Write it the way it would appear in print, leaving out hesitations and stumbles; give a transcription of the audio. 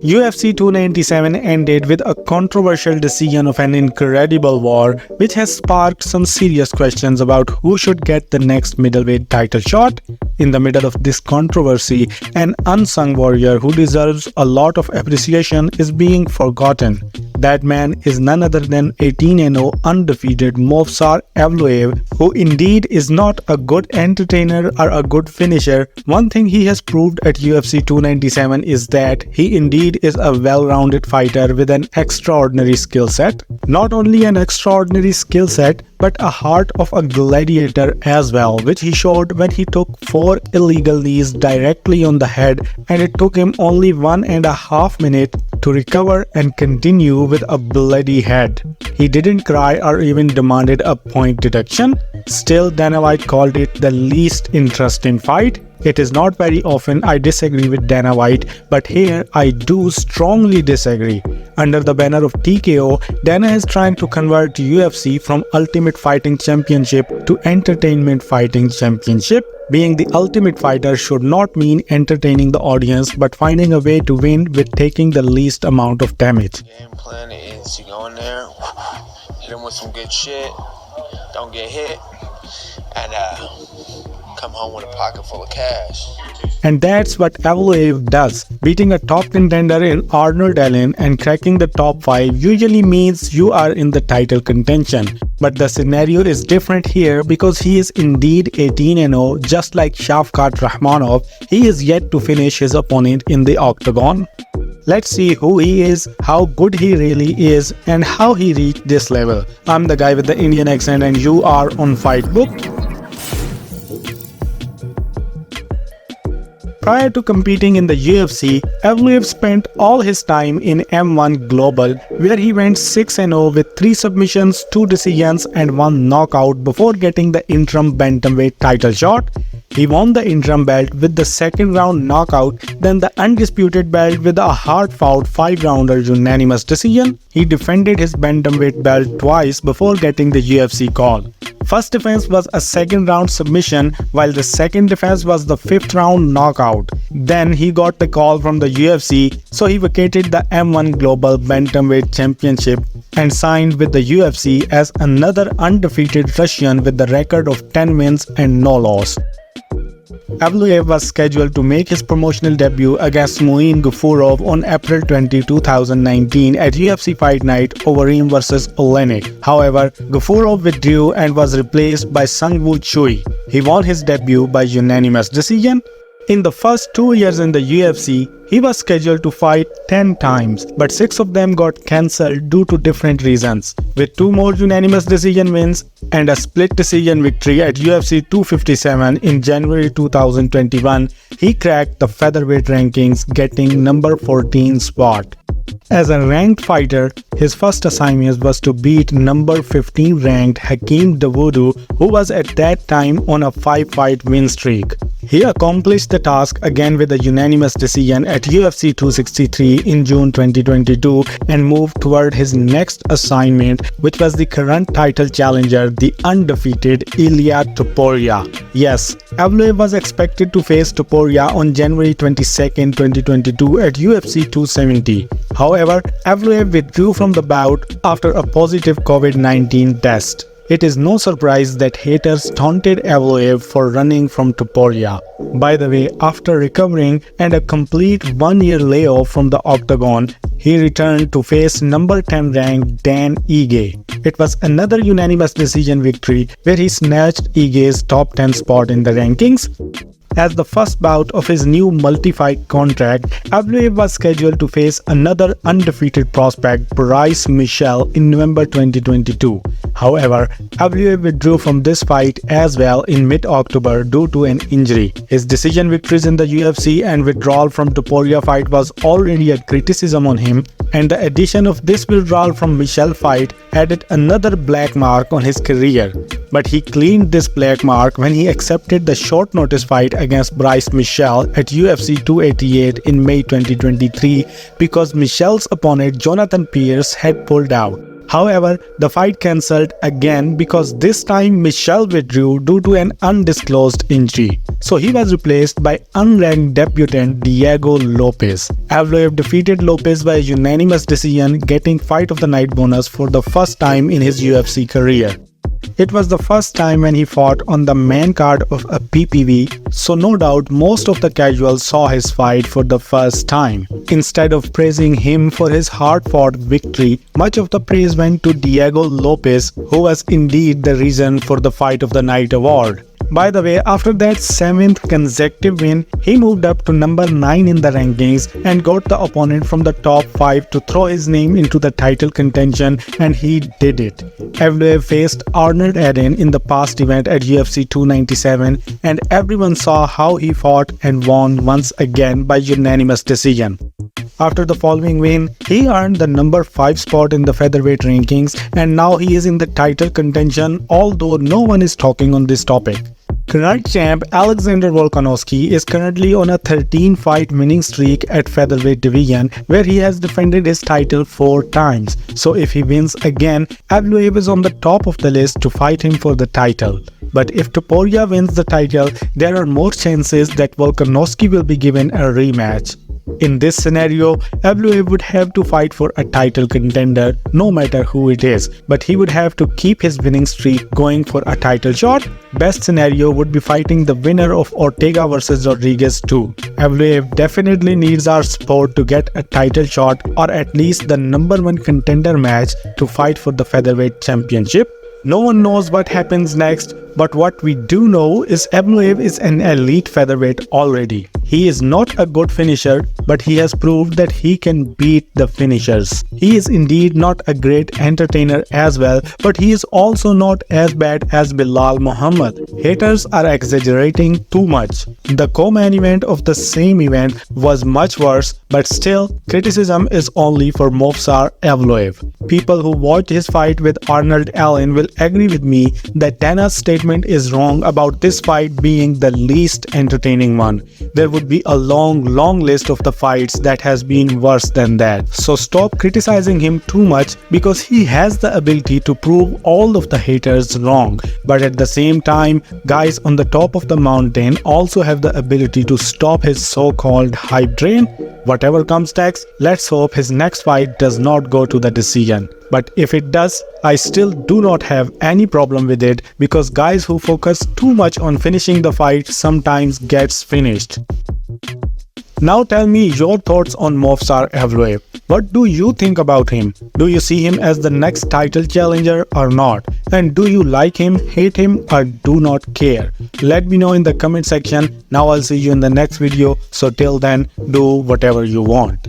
UFC 297 ended with a controversial decision of an incredible war, which has sparked some serious questions about who should get the next middleweight title shot. In the middle of this controversy, an unsung warrior who deserves a lot of appreciation is being forgotten. That man is none other than 18-0 undefeated Movsar Evloev, who indeed is not a good entertainer or a good finisher. One thing he has proved at UFC 297 is that he indeed is a well-rounded fighter with an extraordinary skill set. Not only an extraordinary skill set, but a heart of a gladiator as well, which he showed when he took 4 illegal knees directly on the head, and it took him only 1.5 minutes to recover and continue with a bloody head. He didn't cry or even demanded a point deduction. Still, Dana White called it the least interesting fight. It is not very often I disagree with Dana White, but here I do strongly disagree. Under the banner of TKO, Dana is trying to convert UFC from Ultimate Fighting Championship to Entertainment Fighting Championship. Being the ultimate fighter should not mean entertaining the audience, but finding a way to win with taking the least amount of damage. Game plan is you go in there, hit him with some good shit, don't get hit, and come home with a pocket full of cash. And that's what Evloev does. Beating a top contender in Arnold Allen and cracking the top 5 usually means you are in the title contention. But the scenario is different here because he is indeed 18-0, just like Shavkat Rakhmonov. He is yet to finish his opponent in the octagon. Let's see who he is, how good he really is, and how he reached this level. I'm the guy with the Indian accent and you are on Fightbook. Prior to competing in the UFC, Evloev spent all his time in M1 Global, where he went 6-0 with 3 submissions, 2 decisions and 1 knockout before getting the interim bantamweight title shot. He won the interim belt with the second round knockout, then the undisputed belt with a hard-fought 5-rounder unanimous decision. He defended his bantamweight belt twice before getting the UFC call. First defense was a second round submission, while the second defense was the 5th round knockout. Then he got the call from the UFC, so he vacated the M1 Global Bantamweight Championship and signed with the UFC as another undefeated Russian with the record of 10 wins and no loss. Evloev was scheduled to make his promotional debut against Muin Gafurov on April 20, 2019 at UFC Fight Night Overeem vs Olenek. However, Gafurov withdrew and was replaced by Sungwoo Choi. He won his debut by unanimous decision. In the first 2 years in the UFC, he was scheduled to fight 10 times, but 6 of them got cancelled due to different reasons. With 2 more unanimous decision wins and a split decision victory at UFC 257 in January 2021, he cracked the featherweight rankings, getting number 14 spot. As a ranked fighter, his first assignment was to beat number 15 ranked Hakeem Dawodu, who was at that time on a 5-fight win streak. He accomplished the task again with a unanimous decision at UFC 263 in June 2022 and moved toward his next assignment, which was the current title challenger, the undefeated Ilia Topuria. Yes, Evloev was expected to face Topuria on January 22, 2022 at UFC 270. However, Evloev withdrew from the bout after a positive COVID-19 test. It is no surprise that haters taunted Evloev for running from Topuria. By the way, after recovering and a complete 1-year layoff from the octagon, he returned to face number 10 ranked Dan Ige. It was another unanimous decision victory where he snatched Ige's top 10 spot in the rankings. As the first bout of his new multi-fight contract, Evloev was scheduled to face another undefeated prospect, Bryce Mitchell, in November 2022. However, Evloev withdrew from this fight as well in mid-October due to an injury. His decision victories in the UFC and withdrawal from Topuria fight was already a criticism on him, and the addition of this withdrawal from Mitchell fight added another black mark on his career. But he cleaned this black mark when he accepted the short notice fight against Bryce Mitchell at UFC 288 in May 2023 because Mitchell's opponent Jonathan Pierce had pulled out. However, the fight cancelled again because this time Michelle withdrew due to an undisclosed injury. So he was replaced by unranked debutant Diego Lopez. Evloev defeated Lopez by a unanimous decision, getting Fight of the Night bonus for the first time in his UFC career. It was the first time when he fought on the main card of a PPV, so no doubt most of the casuals saw his fight for the first time. Instead of praising him for his hard-fought victory, much of the praise went to Diego Lopez, who was indeed the reason for the Fight of the Night award. By the way, after that 7th consecutive win, he moved up to number 9 in the rankings and got the opponent from the top 5 to throw his name into the title contention, and he did it. Evloev faced Arnold Eden in the past event at UFC 297, and everyone saw how he fought and won once again by unanimous decision. After the following win, he earned the number 5 spot in the featherweight rankings, and now he is in the title contention, although no one is talking on this topic. Current champ Alexander Volkanovski is currently on a 13-fight winning streak at featherweight division, where he has defended his title 4 times. So if he wins again, Evloev is on the top of the list to fight him for the title. But if Poirier wins the title, there are more chances that Volkanovski will be given a rematch. In this scenario, Evloev would have to fight for a title contender, no matter who it is, but he would have to keep his winning streak going for a title shot. Best scenario would be fighting the winner of Ortega vs Rodriguez too. Evloev definitely needs our support to get a title shot or at least the number 1 contender match to fight for the featherweight championship. No one knows what happens next, but what we do know is Evloev is an elite featherweight already. He is not a good finisher, but he has proved that he can beat the finishers. He is indeed not a great entertainer as well, but he is also not as bad as Bilal Muhammad. Haters are exaggerating too much. The co-main event of the same event was much worse, but still, criticism is only for Movsar Evloev. People who watched his fight with Arnold Allen will agree with me that Dana's statement is wrong about this fight being the least entertaining one. There would be a long list of the fights that has been worse than that. So stop criticizing him too much, because he has the ability to prove all of the haters wrong. But at the same time, guys on the top of the mountain also have the ability to stop his so-called hype train. Whatever comes next, let's hope his next fight does not go to the decision. But if it does, I still do not have any problem with it, because guys who focus too much on finishing the fight sometimes gets finished. Now tell me your thoughts on Movsar Evloev. What do you think about him? Do you see him as the next title challenger or not? And do you like him, hate him, or do not care? Let me know in the comment section. Now I'll see you in the next video. So till then, do whatever you want.